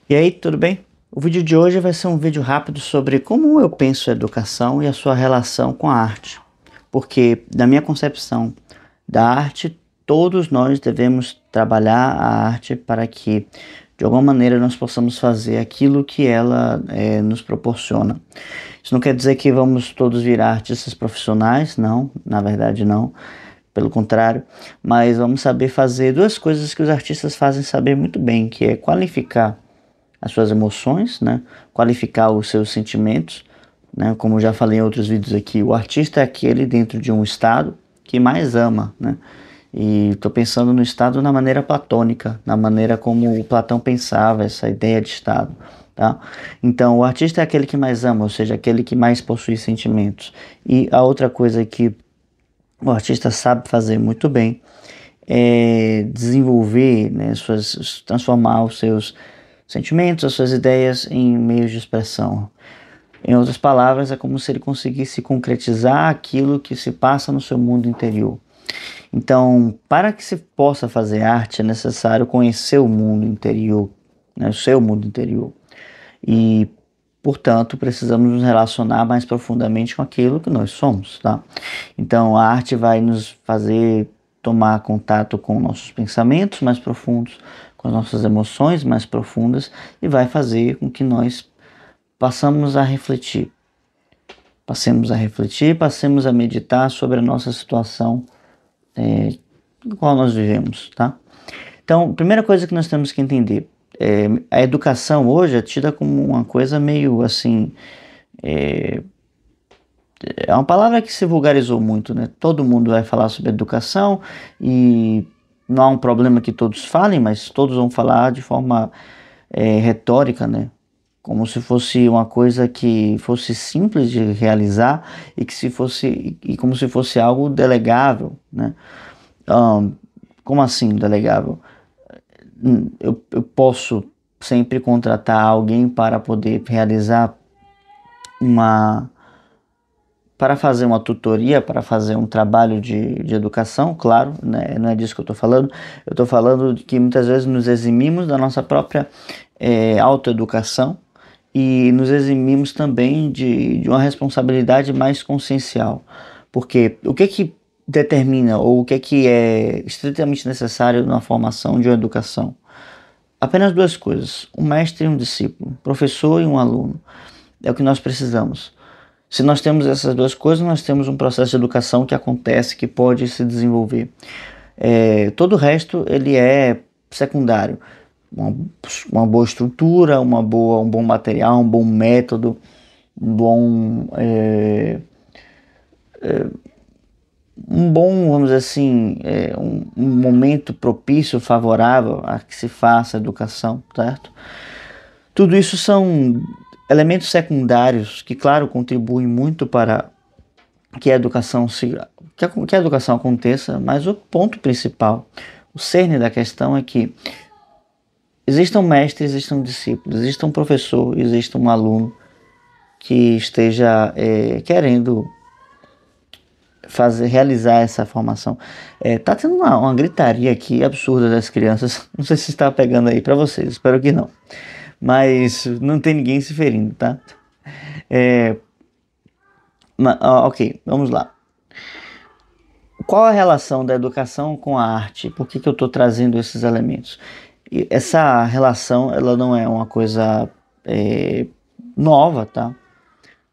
E aí, tudo bem? O vídeo de hoje vai ser um vídeo rápido sobre como eu penso a educação e a sua relação com a arte. Porque, na minha concepção da arte, todos nós devemos trabalhar a arte para que, de alguma maneira, nós possamos fazer aquilo que ela nos proporciona. Isso não quer dizer que vamos todos virar artistas profissionais, não, na verdade não. Pelo contrário, mas vamos saber fazer duas coisas que os artistas fazem saber muito bem, que é qualificar as suas emoções, né? Qualificar os seus sentimentos, né? Como já falei em outros vídeos aqui, o artista é aquele dentro de um estado que mais ama, né? E estou pensando no estado na maneira platônica, na maneira como o Platão pensava, essa ideia de estado, tá? Então, o artista é aquele que mais ama, ou seja, aquele que mais possui sentimentos. E a outra coisa que o artista sabe fazer muito bem é desenvolver, né, transformar os seus sentimentos, as suas ideias em meios de expressão. Em outras palavras, é como se ele conseguisse concretizar aquilo que se passa no seu mundo interior. Então, para que se possa fazer arte, é necessário conhecer o mundo interior, né, o seu mundo interior. E, portanto, precisamos nos relacionar mais profundamente com aquilo que nós somos, tá? Então, a arte vai nos fazer tomar contato com nossos pensamentos mais profundos, com as nossas emoções mais profundas e vai fazer com que nós passemos a refletir. Passemos a meditar sobre a nossa situação no qual nós vivemos, tá? Então, a primeira coisa que nós temos que entender a educação hoje é tida como uma coisa meio assim. É uma palavra que se vulgarizou muito, né? Todo mundo vai falar sobre educação e não há um problema que todos falem, mas todos vão falar de forma retórica, né? Como se fosse uma coisa que fosse simples de realizar e que se fosse e como se fosse algo delegável, né? Como assim delegável? Eu posso sempre contratar alguém para poder realizar uma para fazer uma tutoria, para fazer um trabalho de educação, claro, né? Não é disso que eu estou falando. Eu estou falando de que muitas vezes nos eximimos da nossa própria autoeducação e nos eximimos também de uma responsabilidade mais consciencial. Porque o que determina ou o que é estritamente necessário na formação de uma educação? Apenas duas coisas, um mestre e um discípulo, um professor e um aluno. É o que nós precisamos. Se nós temos essas duas coisas, nós temos um processo de educação que acontece, que pode se desenvolver. Todo o resto ele é secundário. Uma boa estrutura, um bom material, um bom método, vamos dizer assim, um momento propício, favorável a que se faça a educação, certo? Tudo isso são elementos secundários que, claro, contribuem muito para que a educação que a educação aconteça, mas o ponto principal, o cerne da questão é que exista um mestre, exista um discípulo, exista um professor, exista um aluno que esteja querendo realizar essa formação. Tá tendo uma gritaria aqui absurda das crianças. Não sei se está pegando aí para vocês, espero que não. Mas não tem ninguém se ferindo, tá? Ok, vamos lá. Qual a relação da educação com a arte? Por que eu estou trazendo esses elementos? E essa relação, ela não é uma coisa nova, tá?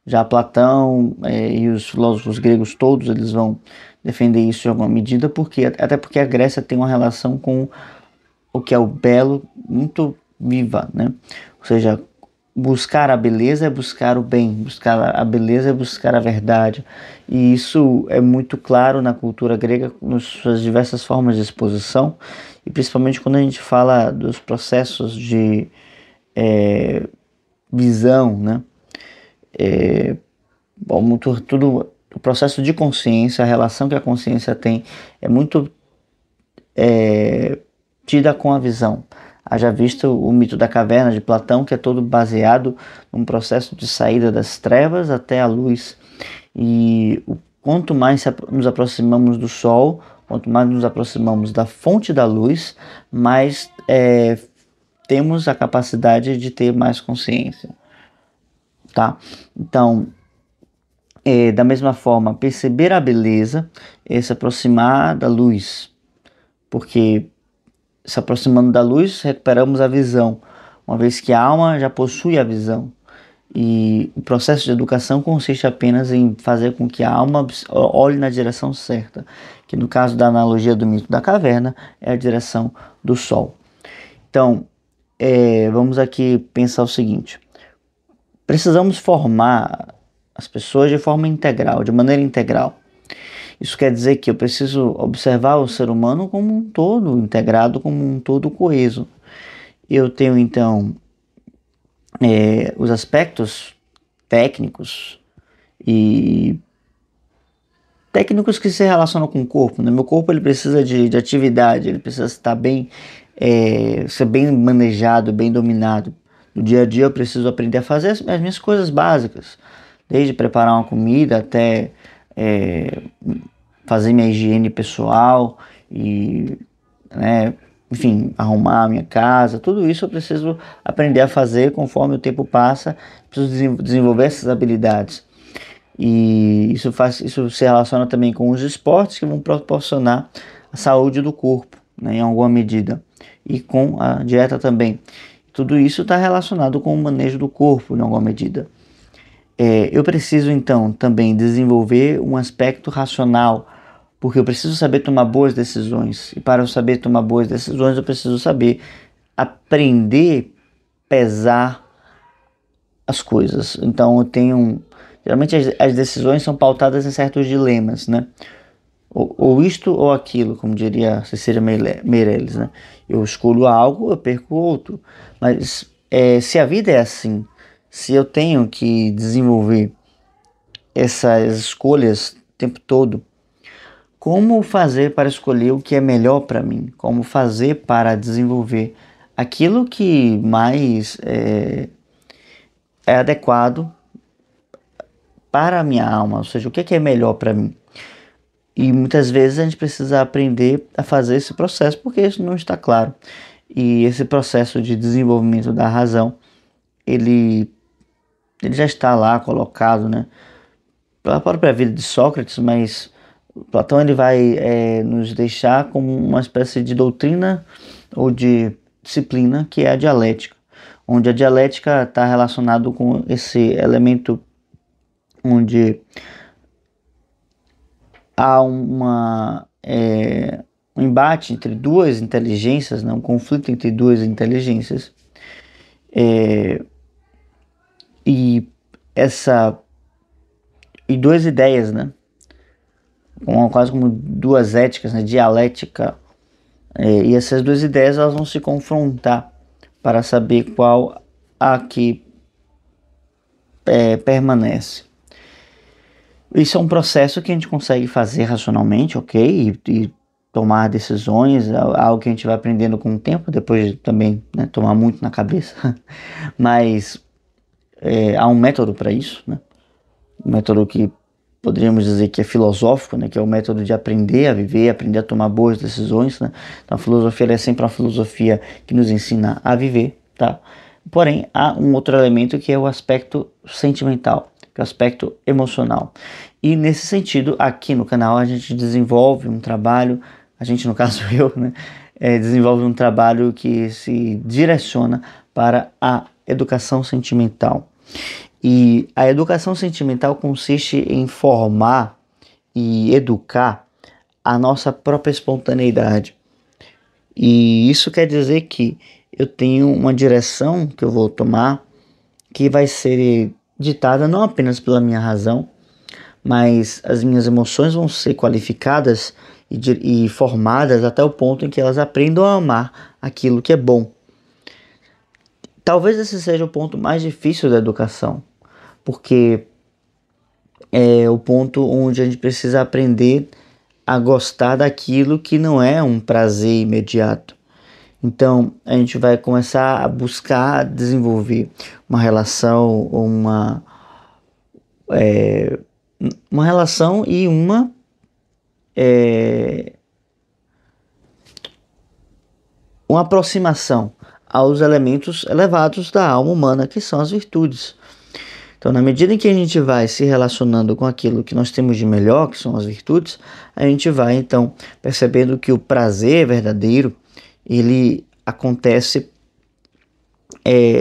Já Platão e os filósofos gregos todos, eles vão defender isso em alguma medida, até porque a Grécia tem uma relação com o que é o belo muito viva, né? Ou seja, buscar a beleza é buscar o bem, buscar a beleza é buscar a verdade. E isso é muito claro na cultura grega, nas suas diversas formas de exposição, e principalmente quando a gente fala dos processos de visão, né? O processo de consciência, a relação que a consciência tem é muito tida com a visão. Haja visto o mito da caverna de Platão, que é todo baseado num processo de saída das trevas até a luz. E quanto mais nos aproximamos do sol, quanto mais nos aproximamos da fonte da luz, mais temos a capacidade de ter mais consciência, tá? Então, da mesma forma, perceber a beleza é se aproximar da luz, porque se aproximando da luz, recuperamos a visão, uma vez que a alma já possui a visão. E o processo de educação consiste apenas em fazer com que a alma olhe na direção certa, que no caso da analogia do mito da caverna, é a direção do sol. Então, vamos aqui pensar o seguinte: precisamos formar as pessoas de forma integral, de maneira integral. Isso quer dizer que eu preciso observar o ser humano como um todo, integrado como um todo coeso. Eu tenho então os aspectos técnicos e técnicos que se relacionam com o corpo, né? Meu corpo ele precisa de atividade, ele precisa estar bem, ser bem manejado, bem dominado. No dia a dia eu preciso aprender a fazer as minhas coisas básicas, desde preparar uma comida até fazer minha higiene pessoal e, né, enfim, arrumar a minha casa. Tudo isso eu preciso aprender a fazer conforme o tempo passa, preciso desenvolver essas habilidades. E isso se relaciona também com os esportes que vão proporcionar a saúde do corpo, né, em alguma medida, e com a dieta também. Tudo isso está relacionado com o manejo do corpo, em alguma medida. Eu preciso então também desenvolver um aspecto racional, porque eu preciso saber tomar boas decisões. E para eu saber tomar boas decisões, eu preciso saber aprender a pesar as coisas. Então eu tenho... Geralmente as decisões são pautadas em certos dilemas, né? Ou isto ou aquilo, como diria Cecília Meirelles, né? Eu escolho algo, eu perco outro. Mas se a vida é assim, se eu tenho que desenvolver essas escolhas o tempo todo, como fazer para escolher o que é melhor para mim? Como fazer para desenvolver aquilo que mais é adequado para a minha alma? Ou seja, o que é melhor para mim? E muitas vezes a gente precisa aprender a fazer esse processo, porque isso não está claro. E esse processo de desenvolvimento da razão, ele já está lá colocado, né, pela própria vida de Sócrates, mas Platão ele vai nos deixar como uma espécie de doutrina ou de disciplina, que é a dialética, onde a dialética está relacionado com esse elemento onde há um embate entre duas inteligências, né, um conflito entre duas inteligências, e duas ideias, né? Quase como duas éticas, né? Dialética. E essas duas ideias elas vão se confrontar para saber qual a que permanece. Isso é um processo que a gente consegue fazer racionalmente, ok? E tomar decisões, algo que a gente vai aprendendo com o tempo, depois de também, né, tomar muito na cabeça. Mas há um método para isso, né? Um método que poderíamos dizer que é filosófico, né? Que é o método de aprender a viver, aprender a tomar boas decisões, né? Então a filosofia é sempre uma filosofia que nos ensina a viver, tá? Porém, há um outro elemento que é o aspecto sentimental, que é o aspecto emocional. E nesse sentido, aqui no canal a gente desenvolve um trabalho, a gente no caso eu, né? Desenvolve um trabalho que se direciona para a educação sentimental. E a educação sentimental consiste em formar e educar a nossa própria espontaneidade. E isso quer dizer que eu tenho uma direção que eu vou tomar que vai ser ditada não apenas pela minha razão, mas as minhas emoções vão ser qualificadas e formadas até o ponto em que elas aprendam a amar aquilo que é bom. Talvez esse seja o ponto mais difícil da educação, porque é o ponto onde a gente precisa aprender a gostar daquilo que não é um prazer imediato. Então a gente vai começar a buscar desenvolver uma relação, uma relação e uma aproximação aos elementos elevados da alma humana, que são as virtudes. Então, na medida em que a gente vai se relacionando com aquilo que nós temos de melhor, que são as virtudes, a gente vai, então, percebendo que o prazer verdadeiro, ele acontece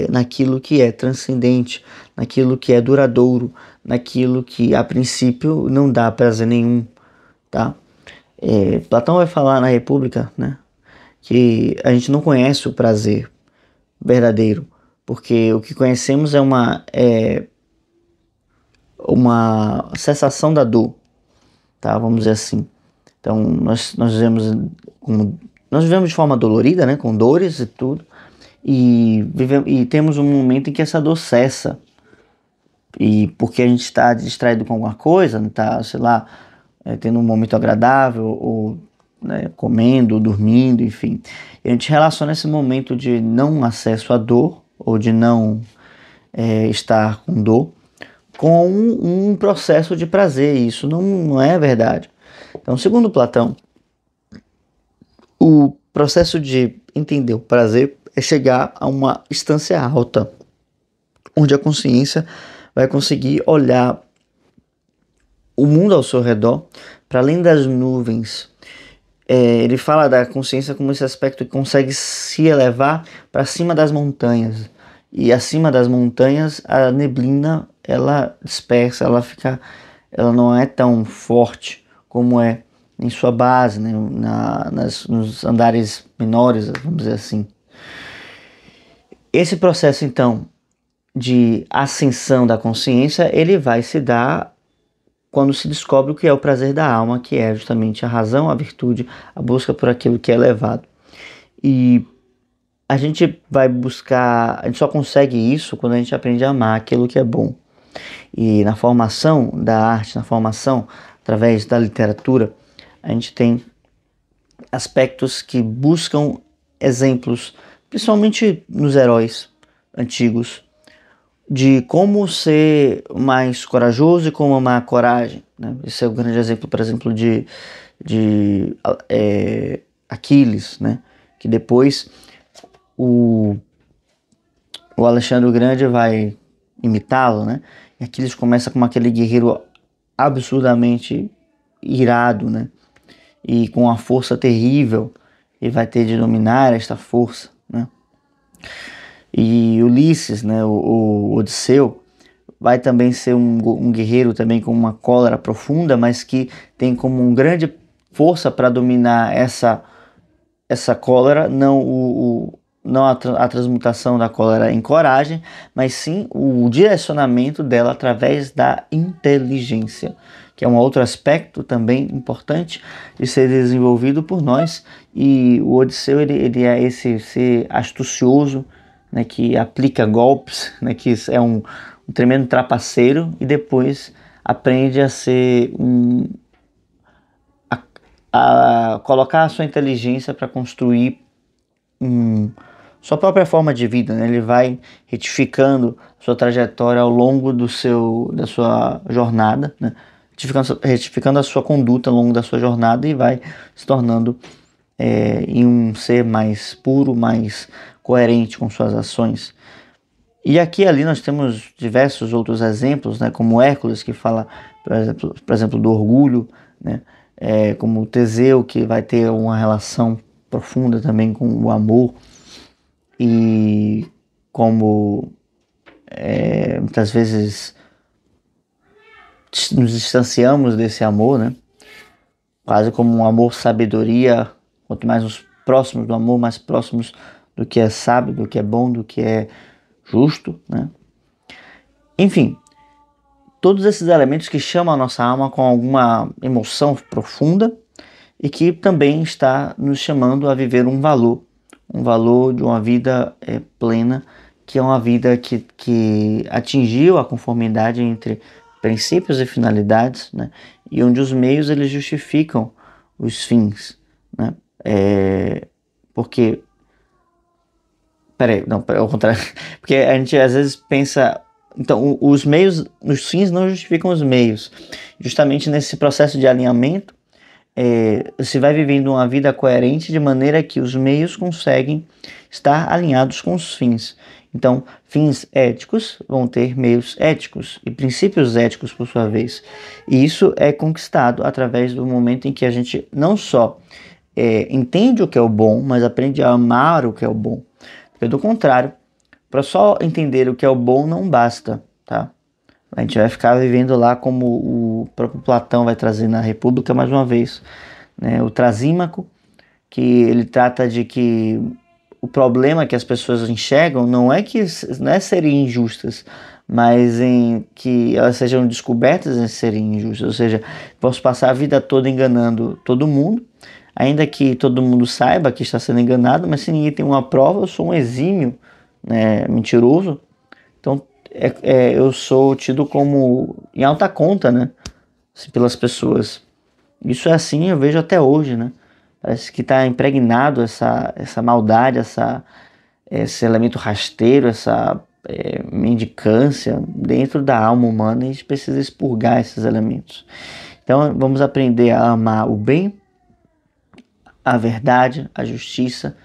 naquilo que é transcendente, naquilo que é duradouro, naquilo que, a princípio, não dá prazer nenhum, tá? Platão vai falar na República, né, que a gente não conhece o prazer verdadeiro, porque o que conhecemos é uma cessação da dor, tá? Vamos dizer assim. Então nós vivemos de forma dolorida, né? Com dores e tudo, e temos um momento em que essa dor cessa, e porque a gente está distraído com alguma coisa, está, sei lá, tendo um momento agradável, ou né, comendo, dormindo, enfim. E a gente relaciona esse momento de não acesso à dor, ou de não estar com dor, com um processo de prazer. E isso não é verdade. Então, segundo Platão, o processo de entender o prazer é chegar a uma instância alta, onde a consciência vai conseguir olhar o mundo ao seu redor, para além das nuvens. Ele fala da consciência como esse aspecto que consegue se elevar para cima das montanhas. E acima das montanhas, a neblina, ela dispersa, ela não é tão forte como é em sua base, né, nos andares menores, vamos dizer assim. Esse processo, então, de ascensão da consciência, ele vai se dar quando se descobre o que é o prazer da alma, que é justamente a razão, a virtude, a busca por aquilo que é elevado. E a gente só consegue isso quando a gente aprende a amar aquilo que é bom. E na formação da arte, na formação através da literatura, a gente tem aspectos que buscam exemplos, principalmente nos heróis antigos, de como ser mais corajoso e como amar a coragem, né? Esse é o grande exemplo, por exemplo, de Aquiles, né? Que depois o Alexandre o Grande vai imitá-lo, né? E Aquiles começa como aquele guerreiro absurdamente irado, né? E com uma força terrível, e vai ter de dominar esta força, né? E Ulisses, né, o Odisseu, vai também ser um guerreiro também com uma cólera profunda, mas que tem como uma grande força para dominar essa cólera, não a transmutação da cólera em coragem, mas sim o direcionamento dela através da inteligência, que é um outro aspecto também importante de ser desenvolvido por nós. E o Odisseu, ele é esse ser astucioso, né, que aplica golpes, né, que é um tremendo trapaceiro, e depois aprende a ser a colocar a sua inteligência para construir sua própria forma de vida, né? Ele vai retificando sua trajetória ao longo da sua jornada, né? Retificando a sua conduta ao longo da sua jornada, e vai se tornando em um ser mais puro, mais coerente com suas ações. E aqui e ali nós temos diversos outros exemplos, né, como Hércules, que fala, por exemplo, do orgulho, né, como Teseu, que vai ter uma relação profunda também com o amor, e como muitas vezes nos distanciamos desse amor, né, quase como um amor sabedoria. Quanto mais nos próximos do amor, mais próximos do que é sábio, do que é bom, do que é justo, né? Enfim, todos esses elementos que chamam a nossa alma com alguma emoção profunda, e que também está nos chamando a viver um valor de uma vida plena, que é uma vida que atingiu a conformidade entre princípios e finalidades, né? E onde os meios eles justificam os fins, né? Porque ao contrário, porque a gente às vezes pensa, então os fins não justificam os meios. Justamente nesse processo de alinhamento, você vai vivendo uma vida coerente, de maneira que os meios conseguem estar alinhados com os fins. Então, fins éticos vão ter meios éticos e princípios éticos por sua vez. E isso é conquistado através do momento em que a gente não só entende o que é o bom, mas aprende a amar o que é o bom. Porque do contrário, para só entender o que é o bom não basta, tá? A gente vai ficar vivendo lá como o próprio Platão vai trazer na República mais uma vez, né? O Trasímaco, que ele trata de que o problema que as pessoas enxergam não é serem injustas, mas em que elas sejam descobertas em serem injustas. Ou seja, posso passar a vida toda enganando todo mundo, ainda que todo mundo saiba que está sendo enganado, mas se ninguém tem uma prova, eu sou um exímio, né, mentiroso. Então eu sou tido como em alta conta, né, assim, pelas pessoas. Isso é assim, eu vejo até hoje, né? Parece que está impregnado essa maldade, esse elemento rasteiro, essa mendicância dentro da alma humana, e a gente precisa expurgar esses elementos. Então vamos aprender a amar o bem, a verdade, a justiça,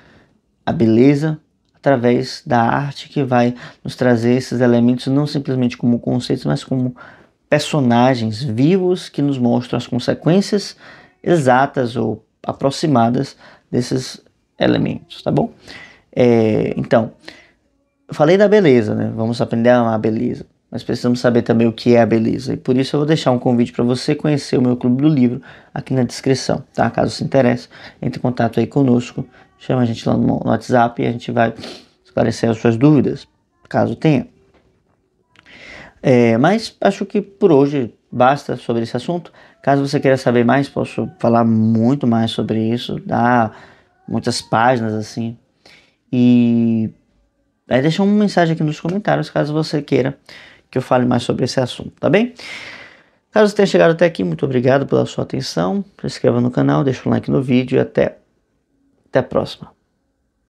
a beleza, através da arte que vai nos trazer esses elementos não simplesmente como conceitos, mas como personagens vivos que nos mostram as consequências exatas ou aproximadas desses elementos, tá bom? Então, eu falei da beleza, né? Vamos aprender a amar a beleza, mas precisamos saber também o que é a beleza. E por isso eu vou deixar um convite para você conhecer o meu Clube do Livro aqui na descrição, tá? Caso se interesse, entre em contato aí conosco, chama a gente lá no WhatsApp e a gente vai esclarecer as suas dúvidas, caso tenha. Mas acho que por hoje basta sobre esse assunto. Caso você queira saber mais, posso falar muito mais sobre isso, dá muitas páginas assim. E aí deixa uma mensagem aqui nos comentários caso você queira que eu fale mais sobre esse assunto, tá bem? Caso você tenha chegado até aqui, muito obrigado pela sua atenção. Se inscreva no canal, deixa um like no vídeo e até a próxima.